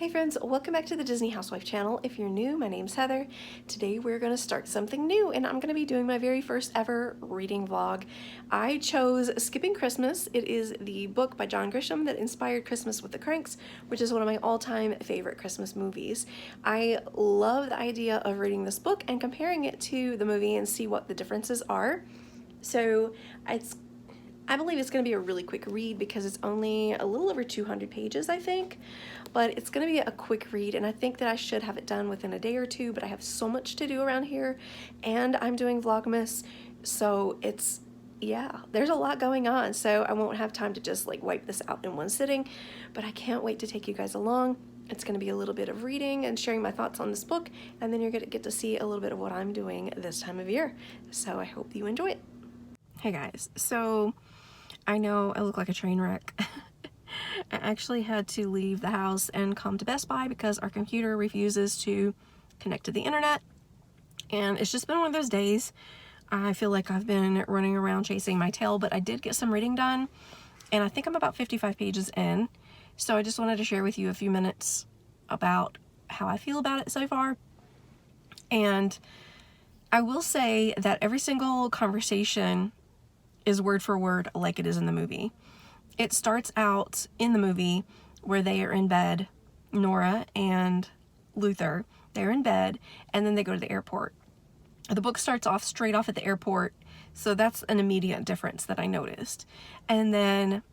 Hey friends, welcome back to the Disney Housewife channel. If you're new, my name's Heather. Today we're going to start something new and I'm going to be doing my very first ever reading vlog. I chose Skipping Christmas. It is the book by John Grisham that inspired Christmas with the Kranks, which is one of my all-time favorite Christmas movies. I love the idea of reading this book and comparing it to the movie and see what the differences are. So I believe it's going to be a really quick read because it's only a little over 200 pages, I think. But it's going to be a quick read, and I think that I should have it done within a day or two, but I have so much to do around here, and I'm doing Vlogmas, so there's a lot going on, so I won't have time to just like wipe this out in one sitting, but I can't wait to take you guys along. It's going to be a little bit of reading and sharing my thoughts on this book, and then you're going to get to see a little bit of what I'm doing this time of year, so I hope you enjoy it. Hey guys, so I know I look like a train wreck. I actually had to leave the house and come to Best Buy because our computer refuses to connect to the internet, and it's just been one of those days. I feel like I've been running around chasing my tail, but I did get some reading done, and I think I'm about 55 pages in, so I just wanted to share with you a few minutes about how I feel about it so far. And I will say that every single conversation is word for word like it is in the movie. It starts out in the movie where they are in bed, Nora and Luther, they're in bed, and then they go to the airport. The book starts off straight off at the airport, so that's an immediate difference that I noticed. And then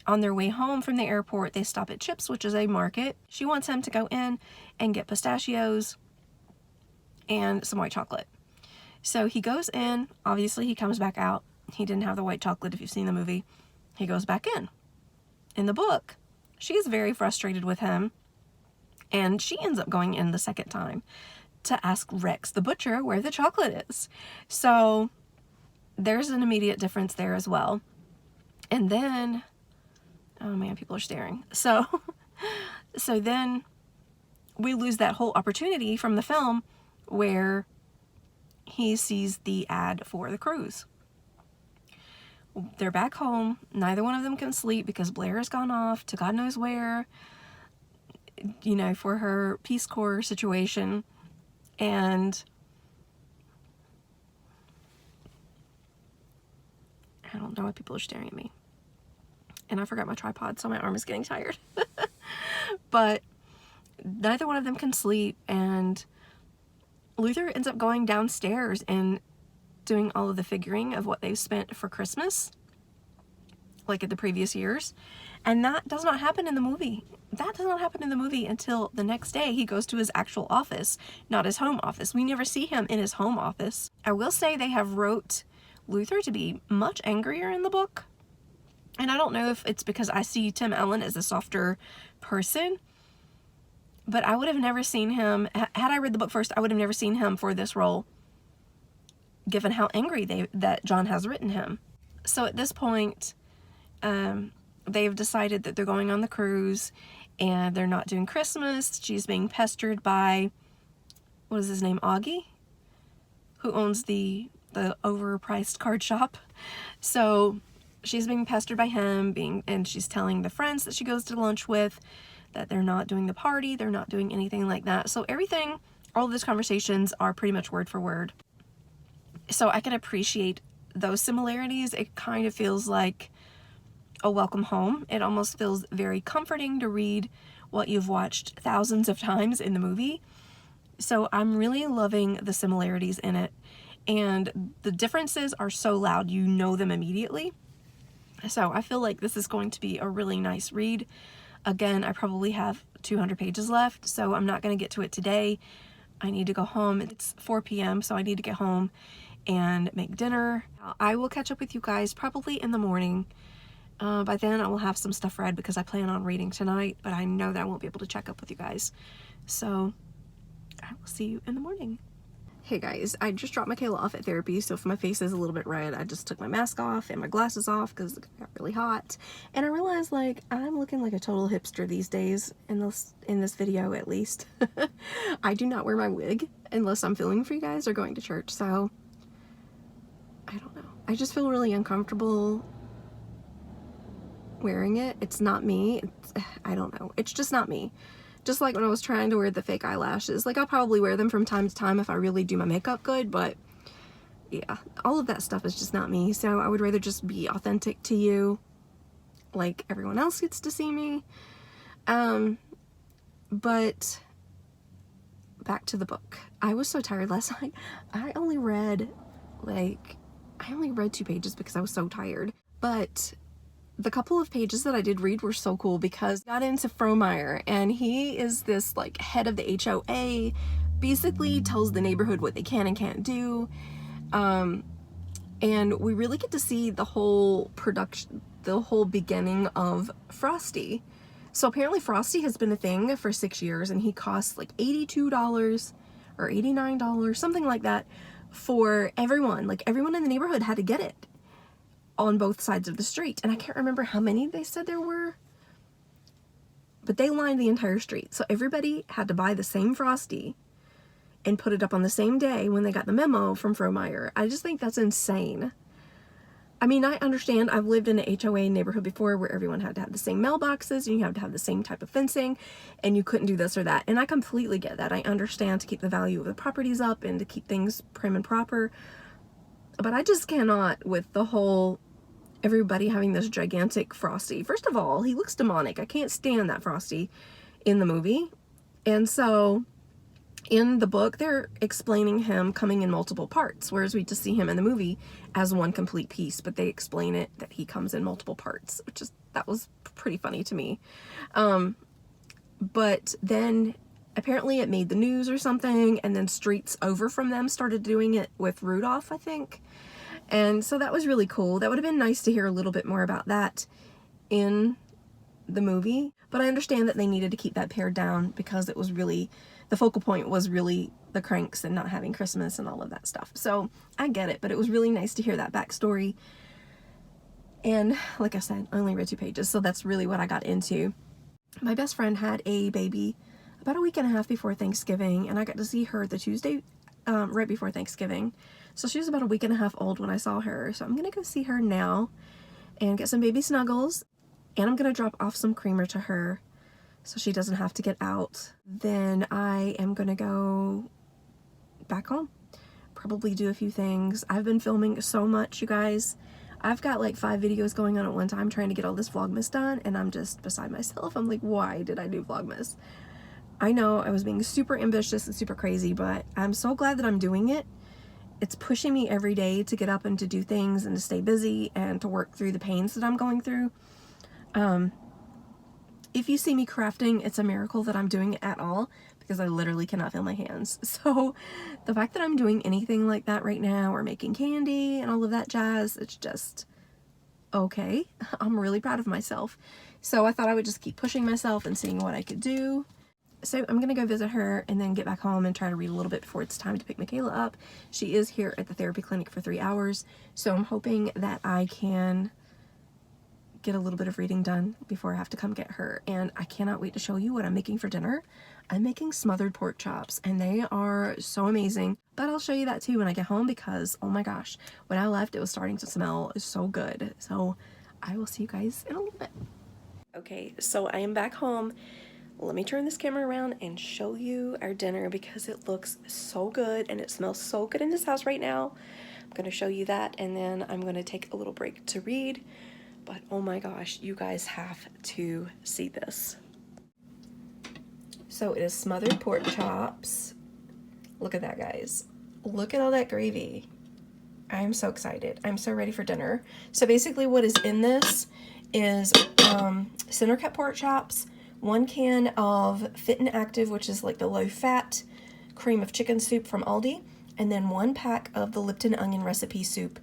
on their way home from the airport, they stop at Chip's, which is a market. She wants him to go in and get pistachios and some white chocolate. So he goes in, obviously he comes back out. He didn't have the white chocolate if you've seen the movie. He goes back in. In the book, she's very frustrated with him, and she ends up going in the second time to ask Rex, the butcher, where the chocolate is. So there's an immediate difference there as well. And then, oh man, people are staring. So then we lose that whole opportunity from the film where he sees the ad for the cruise. They're back home. Neither one of them can sleep because Blair has gone off to God knows where, you know, for her Peace Corps situation. And I don't know why people are staring at me. And I forgot my tripod, so my arm is getting tired. But neither one of them can sleep, and Luther ends up going downstairs and doing all of the figuring of what they've spent for Christmas, like at the previous years. And that does not happen in the movie. That does not happen in the movie until the next day he goes to his actual office, not his home office. We never see him in his home office. I will say they have wrote Luther to be much angrier in the book. And I don't know if it's because I see Tim Allen as a softer person, but I would have never seen him, had I read the book first, I would have never seen him for this role, given how angry that John has written him. So at this point, they've decided that they're going on the cruise and they're not doing Christmas. She's being pestered by, what is his name, Augie, who owns the overpriced card shop. So she's being pestered by him, and she's telling the friends that she goes to lunch with that they're not doing the party, they're not doing anything like that. So everything, all of those conversations are pretty much word for word. So I can appreciate those similarities. It kind of feels like a welcome home. It almost feels very comforting to read what you've watched thousands of times in the movie. So I'm really loving the similarities in it. And the differences are so loud, you know them immediately. So I feel like this is going to be a really nice read. Again, I probably have 200 pages left, so I'm not going to get to it today. I need to go home. It's 4 p.m., so I need to get home and make dinner. I will catch up with you guys probably in the morning. By then I will have some stuff read because I plan on reading tonight, but I know that I won't be able to check up with you guys. So I will see you in the morning. Hey guys, I just dropped Michaela off at therapy, so if my face is a little bit red, I just took my mask off and my glasses off because it got really hot. And I realized, like, I'm looking like a total hipster these days, in this video at least. I do not wear my wig unless I'm filming for you guys or going to church, so I don't know. I just feel really uncomfortable wearing it. It's not me. I don't know. It's just not me Just like when I was trying to wear the fake eyelashes. Like, I'll probably wear them from time to time if I really do my makeup good, but yeah, all of that stuff is just not me. So I would rather just be authentic to you, like everyone else gets to see me. But back to the book. I was so tired last night. I only read 2 pages because I was so tired. But the couple of pages that I did read were so cool because I got into Frohmeyer, and he is this like head of the HOA, basically tells the neighborhood what they can and can't do. And we really get to see the whole production, the whole beginning of Frosty. So apparently Frosty has been a thing for 6 years, and he costs like $82 or $89, something like that, for everyone. Like, everyone in the neighborhood had to get it on both sides of the street. And I can't remember how many they said there were, but they lined the entire street. So everybody had to buy the same Frosty and put it up on the same day when they got the memo from Frohmeyer. I just think that's insane. I mean, I understand. I've lived in an HOA neighborhood before where everyone had to have the same mailboxes, and you have to have the same type of fencing, and you couldn't do this or that. And I completely get that. I understand, to keep the value of the properties up and to keep things prim and proper. But I just cannot with the whole everybody having this gigantic Frosty. First of all, he looks demonic. I can't stand that Frosty in the movie. And so in the book, they're explaining him coming in multiple parts, whereas we just see him in the movie as one complete piece, but they explain it that he comes in multiple parts, that was pretty funny to me. But then apparently it made the news or something, and then streets over from them started doing it with Rudolph, I think. And so that was really cool. That would have been nice to hear a little bit more about that in the movie. But I understand that they needed to keep that pared down because it was really, the focal point was really the Kranks and not having Christmas and all of that stuff. So I get it, but it was really nice to hear that backstory. And like I said, I only read 2 pages, so that's really what I got into. My best friend had a baby about a week and a half before Thanksgiving, and I got to see her the Tuesday right before Thanksgiving. So she was about a week and a half old when I saw her. So I'm gonna go see her now and get some baby snuggles, and I'm gonna drop off some creamer to her so she doesn't have to get out. Then I am gonna go back home, probably do a few things. I've been filming so much, you guys. I've got like 5 videos going on at one time trying to get all this Vlogmas done, and I'm just beside myself. I'm like, why did I do Vlogmas? I know I was being super ambitious and super crazy, but I'm so glad that I'm doing it. It's pushing me every day to get up and to do things and to stay busy and to work through the pains that I'm going through. If you see me crafting, it's a miracle that I'm doing it at all, because I literally cannot feel my hands. So the fact that I'm doing anything like that right now, or making candy and all of that jazz, it's just okay. I'm really proud of myself. So I thought I would just keep pushing myself and seeing what I could do. So I'm gonna go visit her and then get back home and try to read a little bit before it's time to pick Michaela up. She is here at the therapy clinic for 3 hours, so I'm hoping that I can get a little bit of reading done before I have to come get her. And I cannot wait to show you what I'm making for dinner. I'm making smothered pork chops, and they are so amazing. But I'll show you that too when I get home, because oh my gosh, when I left it was starting to smell so good. So I will see you guys in a little bit. Okay, so I am back home. Let me turn this camera around and show you our dinner, because it looks so good and it smells so good in this house right now. I'm going to show you that, and then I'm going to take a little break to read. But oh my gosh, you guys have to see this. So it is smothered pork chops. Look at that, guys. Look at all that gravy. I'm so excited. I'm so ready for dinner. So basically what is in this is center cut pork chops, 1 can of Fit and Active, which is like the low fat cream of chicken soup from Aldi, and then 1 pack of the Lipton onion recipe soup,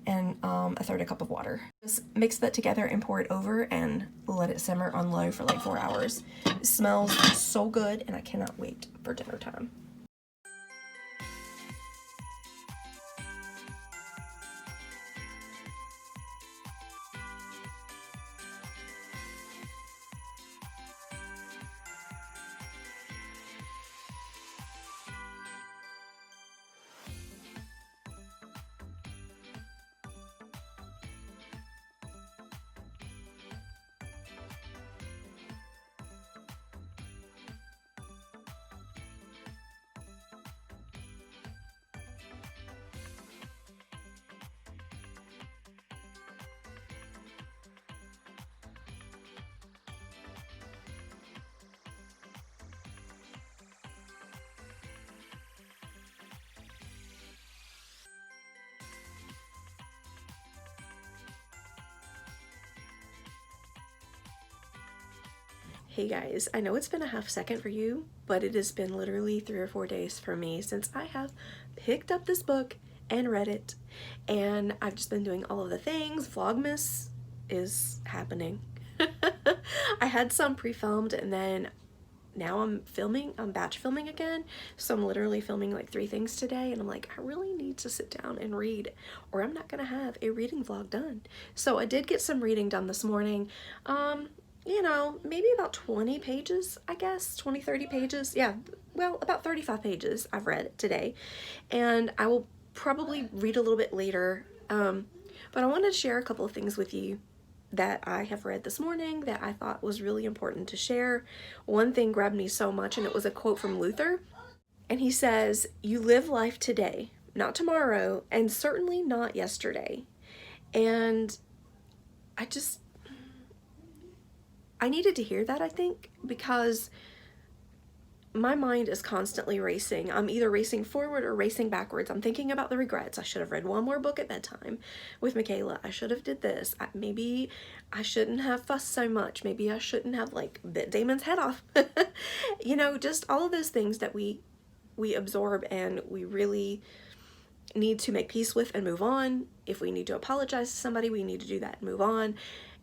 and a 1/3 cup of water. Just mix that together and pour it over and let it simmer on low for like 4 hours. It smells so good, and I cannot wait for dinner time. Hey guys, I know it's been a half second for you, but it has been literally 3 or 4 days for me since I have picked up this book and read it. And I've just been doing all of the things. Vlogmas is happening. I had some pre-filmed and then now I'm batch filming again. So I'm literally filming like 3 things today and I'm like, I really need to sit down and read or I'm not gonna have a reading vlog done. So I did get some reading done this morning. You know, maybe about 20 pages, I guess, 20, 30 pages. Yeah, well, about 35 pages I've read today. And I will probably read a little bit later. But I wanted to share a couple of things with you that I have read this morning that I thought was really important to share. One thing grabbed me so much, and it was a quote from Luther. And he says, "You live life today, not tomorrow, and certainly not yesterday." And I needed to hear that, I think, because my mind is constantly racing. I'm either racing forward or racing backwards. I'm thinking about the regrets. I should have read one more book at bedtime with Michaela. I should have did this. Maybe I shouldn't have fussed so much. Maybe I shouldn't have like bit Damon's head off. You know, just all of those things that we absorb and we really need to make peace with and move on. If we need to apologize to somebody, we need to do that and move on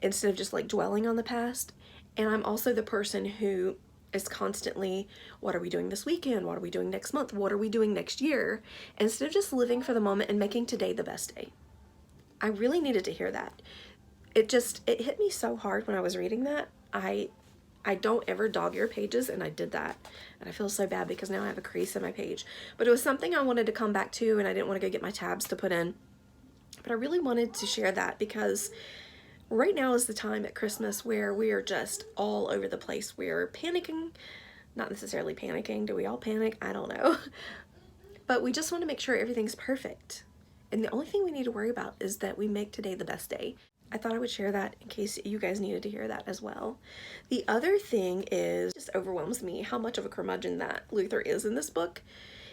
instead of just like dwelling on the past. And I'm also the person who is constantly, what are we doing this weekend? What are we doing next month? What are we doing next year? Instead of just living for the moment and making today the best day. I really needed to hear that. It hit me so hard when I was reading that. I don't ever dog ear pages, and I did that. And I feel so bad because now I have a crease in my page. But it was something I wanted to come back to, and I didn't want to go get my tabs to put in. But I really wanted to share that because right now is the time at Christmas where we are just all over the place. We're panicking, not necessarily panicking. Do we all panic? I don't know. But we just want to make sure everything's perfect. And the only thing we need to worry about is that we make today the best day. I thought I would share that in case you guys needed to hear that as well. The other thing is, it just overwhelms me how much of a curmudgeon that Luther is in this book.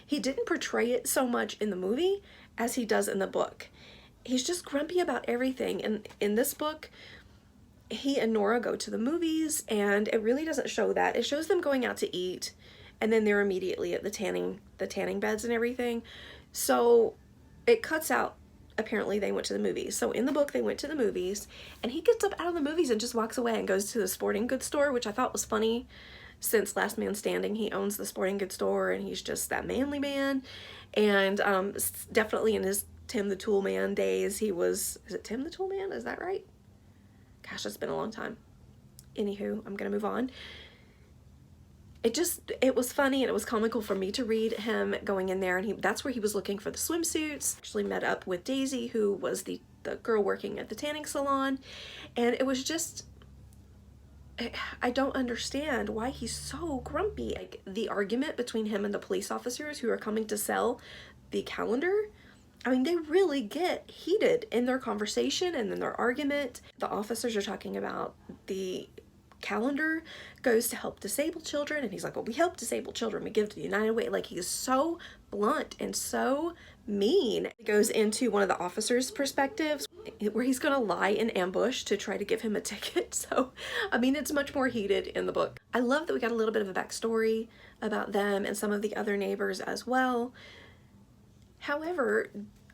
He didn't portray it so much in the movie as he does in the book. He's just grumpy about everything. And in this book, he and Nora go to the movies, and it really doesn't show that. It shows them going out to eat, and then they're immediately at the tanning beds and everything. So it cuts out, apparently they went to the movies. So in the book, they went to the movies, and he gets up out of the movies and just walks away and goes to the sporting goods store, which I thought was funny. Since Last Man Standing, he owns the sporting goods store, and he's just that manly man. And definitely in his Tim the Tool Man days, is it Tim the Tool Man? Is that right? Gosh, it's been a long time. Anywho, I'm gonna move on. It was funny and it was comical for me to read him going in there, and that's where he was looking for the swimsuits. Actually met up with Daisy, who was the girl working at the tanning salon, and it was just, I don't understand why he's so grumpy. Like the argument between him and the police officers who are coming to sell the calendar, I mean, they really get heated in their conversation and in their argument. The officers are talking about the calendar goes to help disabled children, and he's like, well, we help disabled children, we give to the United Way. Like, he's so blunt and so mean. He goes into one of the officers' perspectives where he's gonna lie in ambush to try to give him a ticket. So, I mean, it's much more heated in the book. I love that we got a little bit of a backstory about them and some of the other neighbors as well. However,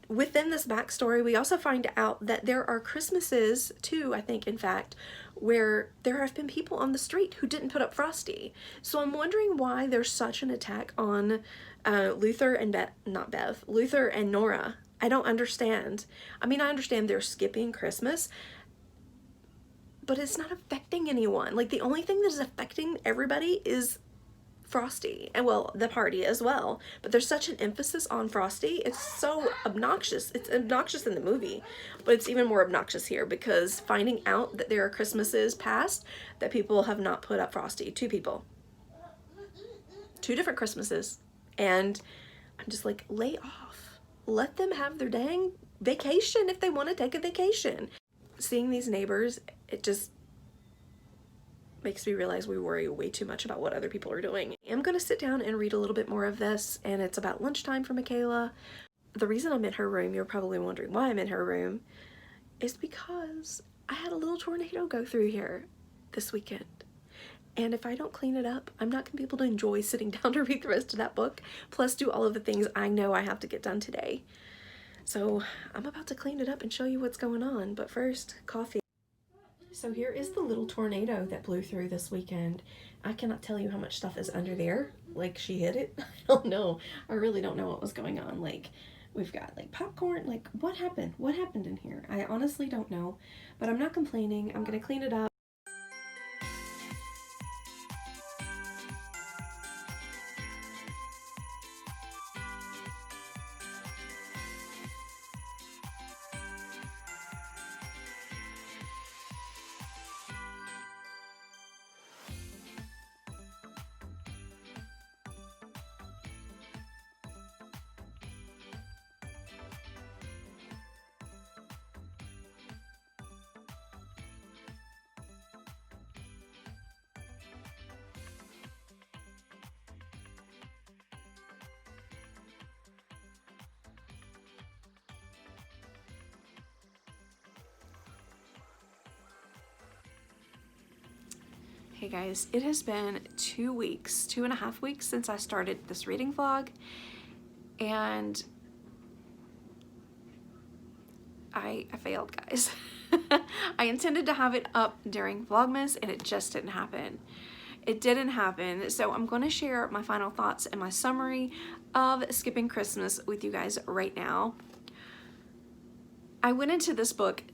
within this backstory, we also find out that there are Christmases too, I think, in fact, where there have been people on the street who didn't put up Frosty. So I'm wondering why there's such an attack on Luther and Luther and Nora. I don't understand. I mean, I understand they're skipping Christmas, but it's not affecting anyone. Like, the only thing that is affecting everybody is Frosty, and well, the party as well. But there's such an emphasis on Frosty. It's so obnoxious. It's obnoxious in the movie, but it's even more obnoxious here because finding out that there are Christmases past that people have not put up Frosty. 2 people. 2 different Christmases. And I'm just like, lay off. Let them have their dang vacation if they want to take a vacation. Seeing these neighbors, it just makes me realize we worry way too much about what other people are doing. I'm gonna sit down and read a little bit more of this, and it's about lunchtime for Michaela. The reason I'm in her room, you're probably wondering why I'm in her room, is because I had a little tornado go through here this weekend. And if I don't clean it up, I'm not gonna be able to enjoy sitting down to read the rest of that book, plus do all of the things I know I have to get done today. So I'm about to clean it up and show you what's going on, but first, coffee. So here is the little tornado that blew through this weekend. I cannot tell you how much stuff is under there. Like, she hit it. I don't know. I really don't know what was going on. Like, we've got like popcorn. Like, what happened? What happened in here? I honestly don't know, but I'm not complaining. I'm gonna clean it up. Hey guys, it has been 2 weeks, 2.5 weeks since I started this reading vlog, and I failed, guys. I intended to have it up during Vlogmas and it just didn't happen. It didn't happen, so I'm going to share my final thoughts and my summary of Skipping Christmas with you guys right now. I went into this book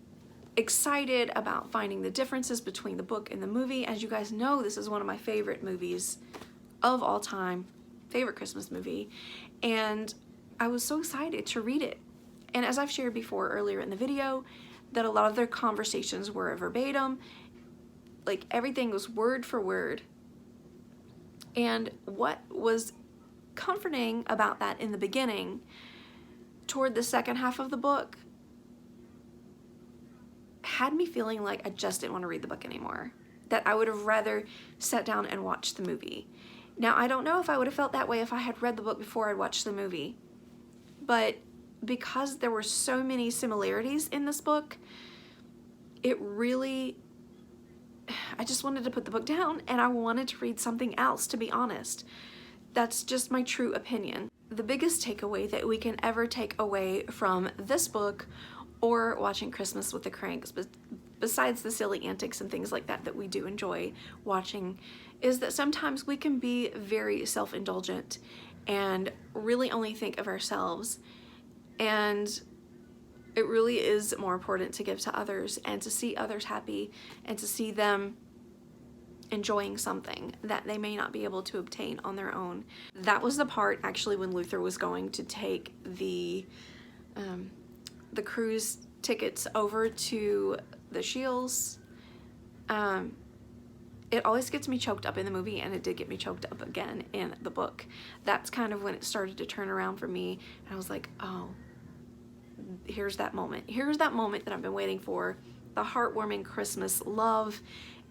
excited about finding the differences between the book and the movie. As you guys know, this is one of my favorite movies of all time, favorite Christmas movie, and I was so excited to read it. And as I've shared before earlier in the video, that a lot of their conversations were verbatim, like everything was word for word. And what was comforting about that in the beginning, toward the second half of the book, had me feeling like I just didn't want to read the book anymore, that I would have rather sat down and watched the movie. Now, I don't know if I would have felt that way if I had read the book before I'd watched the movie, but because there were so many similarities in this book, it really, I just wanted to put the book down and I wanted to read something else, to be honest. That's just my true opinion. The biggest takeaway that we can ever take away from this book or watching Christmas with the Kranks, but besides the silly antics and things like that that we do enjoy watching, is that sometimes we can be very self-indulgent and really only think of ourselves, and it really is more important to give to others and to see others happy and to see them enjoying something that they may not be able to obtain on their own. That was the part actually when Luther was going to take the cruise tickets over to the Shields. It always gets me choked up in the movie, and it did get me choked up again in the book. That's kind of when it started to turn around for me, and I was like, oh, here's that moment. Here's that moment that I've been waiting for. The heartwarming Christmas love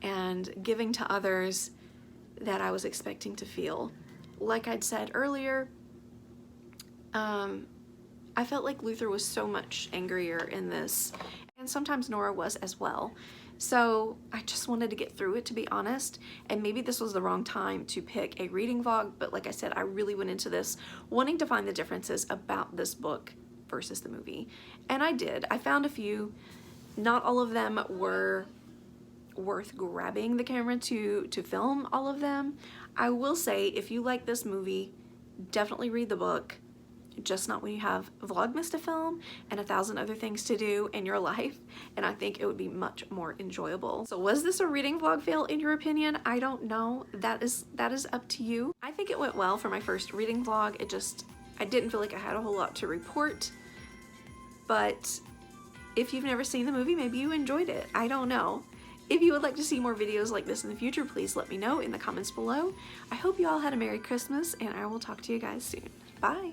and giving to others that I was expecting to feel. Like I'd said earlier, I felt like Luther was so much angrier in this, and sometimes Nora was as well. So I just wanted to get through it, to be honest, and maybe this was the wrong time to pick a reading vlog, but like I said, I really went into this wanting to find the differences about this book versus the movie, and I did. I found a few. Not all of them were worth grabbing the camera to film all of them. I will say, if you like this movie, definitely read the book. Just not when you have Vlogmas to film and 1,000 other things to do in your life, and I think it would be much more enjoyable. So was this a reading vlog fail in your opinion? I don't know. That is up to you. I think it went well for my first reading vlog. I didn't feel like I had a whole lot to report, but if you've never seen the movie, maybe you enjoyed it. I don't know. If you would like to see more videos like this in the future, please let me know in the comments below. I hope you all had a Merry Christmas, and I will talk to you guys soon. Bye!